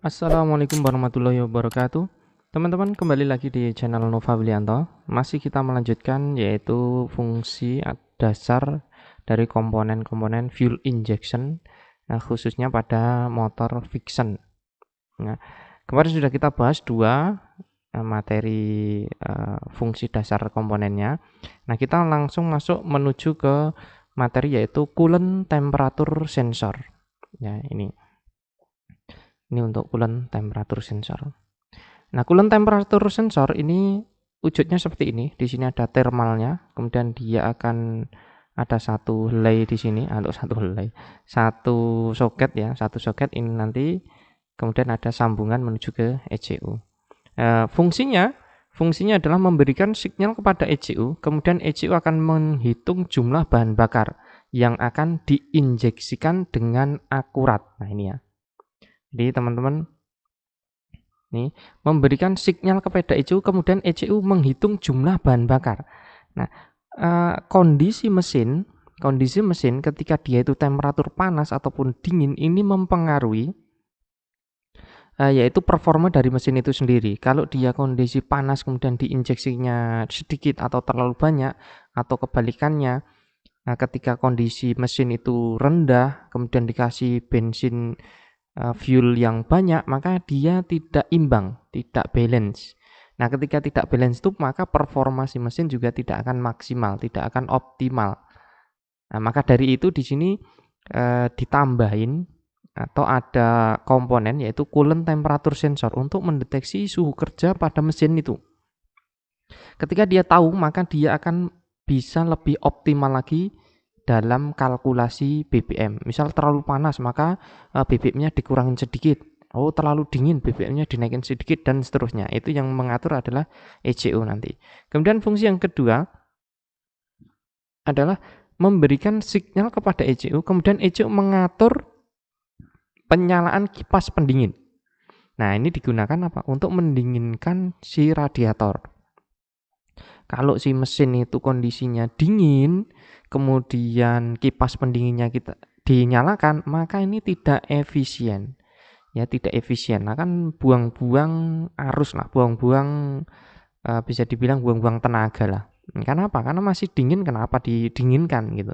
Assalamualaikum warahmatullahi wabarakatuh. Teman-teman, kembali lagi di channel Nova Wilianto. Masih kita melanjutkan yaitu fungsi dasar dari komponen-komponen fuel injection, khususnya pada motor Vixen. Nah, kemarin sudah kita bahas dua materi fungsi dasar komponennya. Nah, kita langsung masuk menuju ke materi yaitu coolant temperature sensor. Ya, ini untuk coolant temperature sensor. Nah, coolant temperature sensor ini wujudnya seperti ini. Di sini ada thermalnya, kemudian dia akan ada satu helai di sini, untuk satu helai, satu soket ya, satu soket ini nanti kemudian ada sambungan menuju ke ECU. Fungsinya adalah memberikan sinyal kepada ECU, kemudian ECU akan menghitung jumlah bahan bakar yang akan diinjeksikan dengan akurat. Nah, ini ya. Jadi teman-teman ini memberikan sinyal kepada ECU, kemudian ECU menghitung jumlah bahan bakar. Nah, kondisi mesin ketika dia itu temperatur panas ataupun dingin ini mempengaruhi yaitu performa dari mesin itu sendiri. Kalau dia kondisi panas kemudian diinjeksinya sedikit atau terlalu banyak, atau kebalikannya, ketika kondisi mesin itu rendah kemudian dikasih bensin fuel yang banyak, maka dia tidak imbang, tidak balance. Nah, ketika tidak balance itu, maka performa si mesin juga tidak akan maksimal, tidak akan optimal. Nah, maka dari itu di sini ditambahin atau ada komponen yaitu coolant temperature sensor untuk mendeteksi suhu kerja pada mesin itu. Ketika dia tahu, maka dia akan bisa lebih optimal lagi dalam kalkulasi BBM. Misal terlalu panas, maka BBM-nya dikurangin sedikit. Oh, terlalu dingin, BBM-nya dinaikin sedikit, dan seterusnya. Itu yang mengatur adalah ECU nanti. Kemudian fungsi yang kedua adalah memberikan sinyal kepada ECU, kemudian ECU mengatur penyalaan kipas pendingin. Nah, ini digunakan apa? Untuk mendinginkan si radiator. Kalau si mesin itu kondisinya dingin, kemudian kipas pendinginnya kita dinyalakan, maka ini tidak efisien. Ya, tidak efisien. Nah, kan buang-buang arus lah, buang-buang bisa dibilang buang-buang tenaga lah. Kenapa? Karena masih dingin, kenapa didinginkan gitu.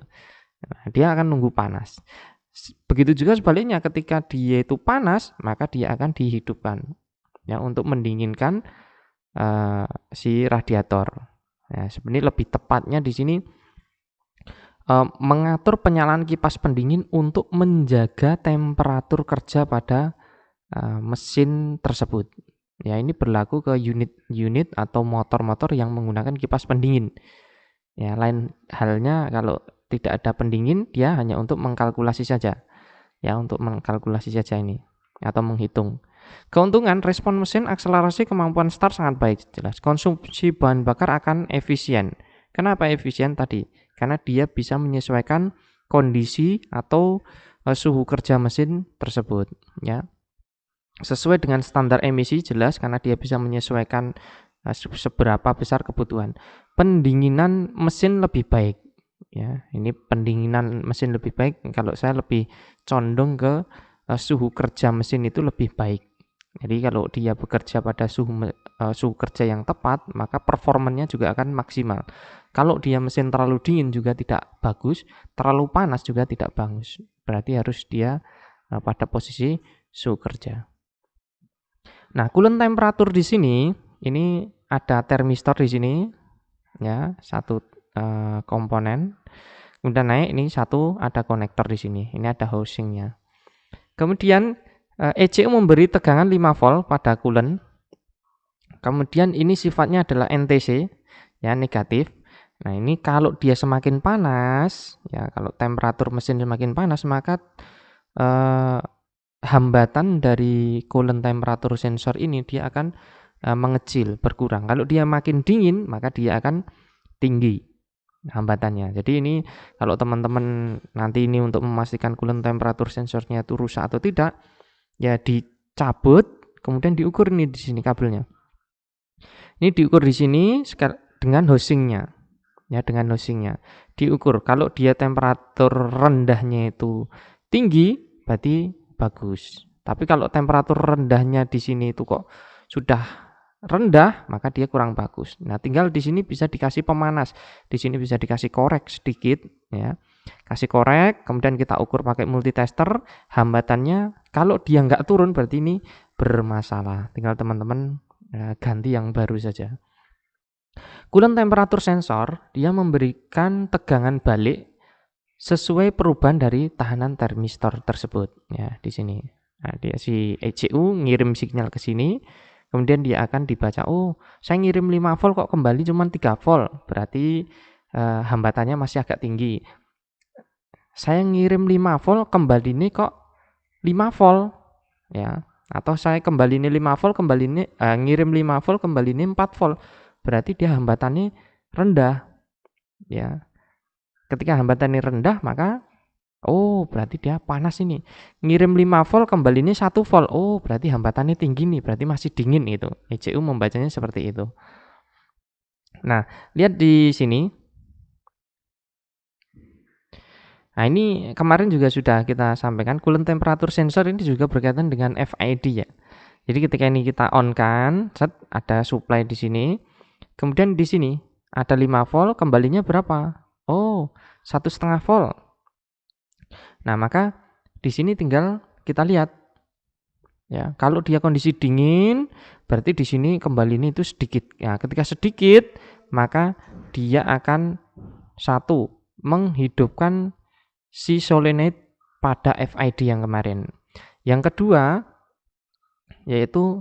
Nah, dia akan nunggu panas. Begitu juga sebaliknya, ketika dia itu panas, maka dia akan dihidupkan ya untuk mendinginkan si radiator. Ya, sebenarnya lebih tepatnya di sini mengatur penyalaan kipas pendingin untuk menjaga temperatur kerja pada mesin tersebut. Ya, ini berlaku ke unit-unit atau motor-motor yang menggunakan kipas pendingin. Ya, lain halnya kalau tidak ada pendingin, dia hanya untuk mengkalkulasi saja. Ya, untuk mengkalkulasi saja ini atau menghitung. Keuntungan respon mesin, akselerasi, kemampuan start sangat baik, jelas. Konsumsi bahan bakar akan efisien. Kenapa efisien tadi? Karena dia bisa menyesuaikan kondisi atau suhu kerja mesin tersebut, ya. Sesuai dengan standar emisi, jelas, karena dia bisa menyesuaikan seberapa besar kebutuhan. Pendinginan mesin lebih baik, ya. Ini pendinginan mesin lebih baik. Kalau saya lebih condong ke suhu kerja mesin itu lebih baik. Jadi kalau dia bekerja pada suhu kerja yang tepat, maka performanya juga akan maksimal. Kalau dia mesin terlalu dingin juga tidak bagus, terlalu panas juga tidak bagus. Berarti harus dia pada posisi suhu kerja. Nah, coolant temperature di sini, ini ada termistor di sini, ya, satu komponen. Kemudian naik ini satu, ada konektor di sini. Ini ada housingnya. Kemudian ECU memberi tegangan 5 volt pada coolant. Kemudian ini sifatnya adalah NTC, ya, negatif. Nah, ini kalau dia semakin panas, ya, kalau temperatur mesin semakin panas, maka hambatan dari coolant temperature sensor ini dia akan mengecil, berkurang. Kalau dia makin dingin, maka dia akan tinggi hambatannya. Jadi ini kalau teman-teman nanti ini untuk memastikan coolant temperature sensornya itu rusak atau tidak, ya dicabut, kemudian diukur nih di sini kabelnya. Ini diukur di sini dengan housingnya, ya, dengan housingnya diukur. Kalau dia temperatur rendahnya itu tinggi, berarti bagus. Tapi kalau temperatur rendahnya di sini itu kok sudah rendah, maka dia kurang bagus. Nah, tinggal di sini bisa dikasih pemanas. Di sini bisa dikasih korek sedikit ya. Kasih korek, kemudian kita ukur pakai multitester. Hambatannya kalau dia nggak turun berarti ini bermasalah. Tinggal teman-teman ganti yang baru saja. Coolant temperature sensor dia memberikan tegangan balik sesuai perubahan dari tahanan termistor tersebut ya di sini. Nah, dia si ECU ngirim sinyal ke sini, kemudian dia akan dibaca, oh saya ngirim 5 volt kok kembali cuma 3 volt, berarti hambatannya masih agak tinggi. Saya ngirim 5 volt kembali ini kok 5 volt ya, atau saya kembali ini 5 volt kembali ini ngirim 5 volt kembali ini 4 volt, berarti dia hambatannya rendah ya. Ketika hambatannya rendah maka oh berarti dia panas ini. Ngirim 5 volt kembali ini 1 volt. Oh berarti hambatannya tinggi nih, berarti masih dingin itu. ECU membacanya seperti itu. Nah, lihat di sini. Nah, ini kemarin juga sudah kita sampaikan, coolant temperature sensor ini juga berkaitan dengan FID ya. Jadi ketika ini kita on kan, set ada supply di sini. Kemudian di sini ada 5 volt, kembalinya berapa? Oh, 1,5 volt. Nah, maka di sini tinggal kita lihat ya. Kalau dia kondisi dingin, berarti di sini kembali ini itu sedikit. Ya, ketika sedikit, maka dia akan satu menghidupkan si solenoid pada FID yang kemarin. Yang kedua yaitu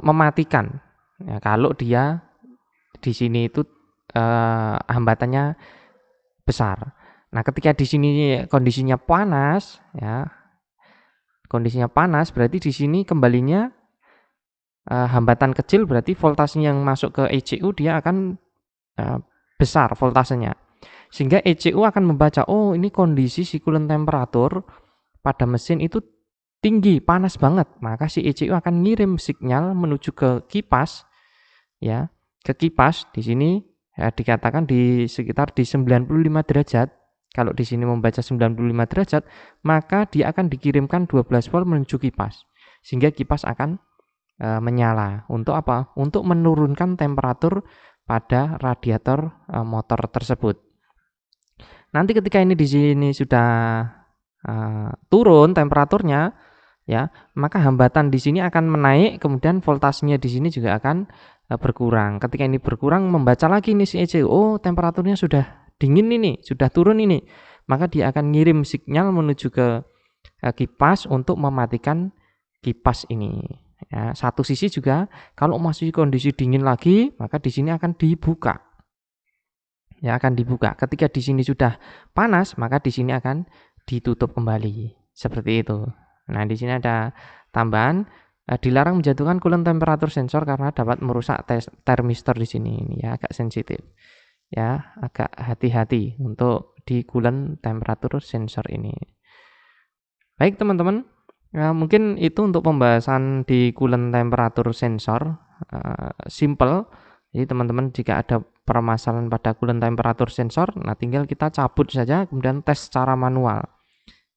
mematikan. Ya, kalau dia di sini itu hambatannya besar. Nah, ketika di sini kondisinya panas, ya, kondisinya panas berarti di sini kembalinya hambatan kecil, berarti voltasenya yang masuk ke ECU dia akan besar voltasenya. Sehingga ECU akan membaca, oh ini kondisi si coolant temperature pada mesin itu tinggi, panas banget. Maka si ECU akan ngirim sinyal menuju ke kipas, ya, ke kipas. Di sini ya, dikatakan di sekitar di 95 derajat. Kalau di sini membaca 95 derajat, maka dia akan dikirimkan 12 volt menuju kipas. Sehingga kipas akan menyala. Untuk apa? Untuk menurunkan temperatur pada radiator motor tersebut. Nanti ketika ini di sini sudah turun temperaturnya, ya, maka hambatan di sini akan menaik, kemudian voltasenya di sini juga akan berkurang. Ketika ini berkurang, membaca lagi nih si ECU, oh temperaturnya sudah dingin ini, sudah turun ini, maka dia akan ngirim sinyal menuju ke kipas untuk mematikan kipas ini. Ya, satu sisi juga kalau masih kondisi dingin lagi, maka di sini akan dibuka. Ya, akan dibuka. Ketika di sini sudah panas, maka di sini akan ditutup kembali. Seperti itu. Nah, di sini ada tambahan, dilarang menjatuhkan coolant temperature sensor karena dapat merusak termistor di sini. Ini ya agak sensitif. Ya, agak hati-hati untuk di coolant temperature sensor ini. Baik, teman-teman. Ya, mungkin itu untuk pembahasan di coolant temperature sensor. Simple. Jadi teman-teman jika ada permasalahan pada coolant temperature sensor, nah tinggal kita cabut saja, kemudian tes secara manual.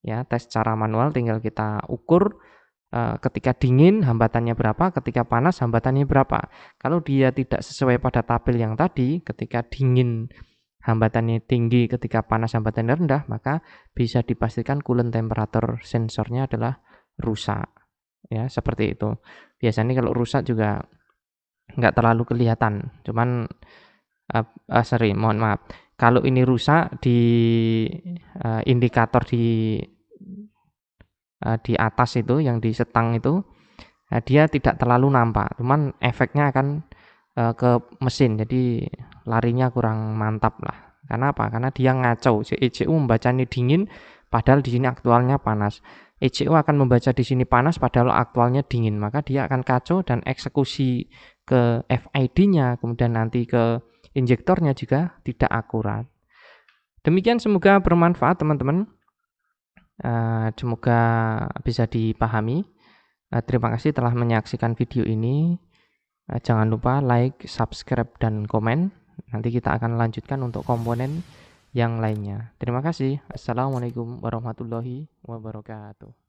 Ya, tes secara manual tinggal kita ukur ketika dingin hambatannya berapa, ketika panas hambatannya berapa. Kalau dia tidak sesuai pada tabel yang tadi, ketika dingin hambatannya tinggi, ketika panas hambatannya rendah, maka bisa dipastikan coolant temperature sensornya adalah rusak. Ya, seperti itu. Biasanya kalau rusak juga nggak terlalu kelihatan, cuman mohon maaf, kalau ini rusak di indikator di atas itu, yang di setang itu, dia tidak terlalu nampak, cuman efeknya akan ke mesin, jadi larinya kurang mantap lah. Karena apa? Karena dia ngacau. ECU membacanya dingin, padahal di sini aktualnya panas. ECU akan membaca di sini panas, padahal aktualnya dingin. Maka dia akan kacau dan eksekusi ke FID-nya, kemudian nanti ke injektornya juga tidak akurat. Demikian, semoga bermanfaat teman-teman. Semoga bisa dipahami. Terima kasih telah menyaksikan video ini. Jangan lupa like, subscribe, dan komen. Nanti kita akan lanjutkan untuk komponen yang lainnya. Terima kasih. Assalamualaikum warahmatullahi wabarakatuh.